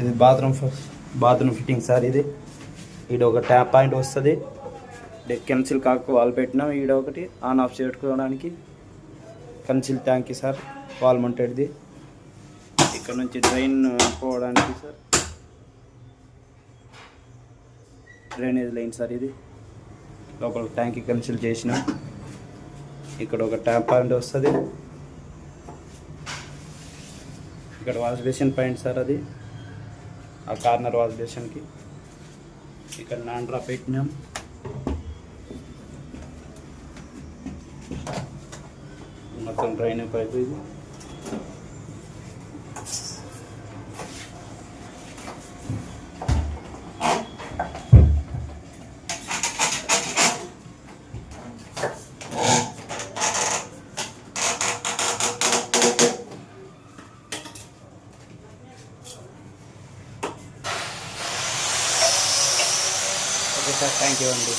ఇది bathroom fitting sir. ఇది ఈడ ఒక ట్యాప్ పాయింట్ వస్తుంది. కెన్సిల్ కాకు వాల్ పెట్టినాం. ఈడ ఒకటి ఆన్ ఆఫ్ చేసుకోవడానికి కన్సిల్ ట్యాంక్ సార్, వాల్ మౌంటెడ్ది. ఇక్కడ నుంచి డ్రైన్ పోవడానికి సార్ డ్రైనేజ్ లైన్ సార్. ఇది లోపల ట్యాంక్ కన్సిల్ చేసిన. ఇక్కడ ఒక ట్యాప్ పాయింట్ వస్తుంది. ఇక్కడ వాష్ బేసిన్ పాయింట్ సార్, అది ఆ కార్నర్ వాష్ బేసిన్కి. ఇక్కడ నాన్ డ్రాప్ పెట్టినాం. మొత్తం డ్రైనేజ్ పైప్ ఇది. ఓకే సార్, థ్యాంక్ యూ అండి.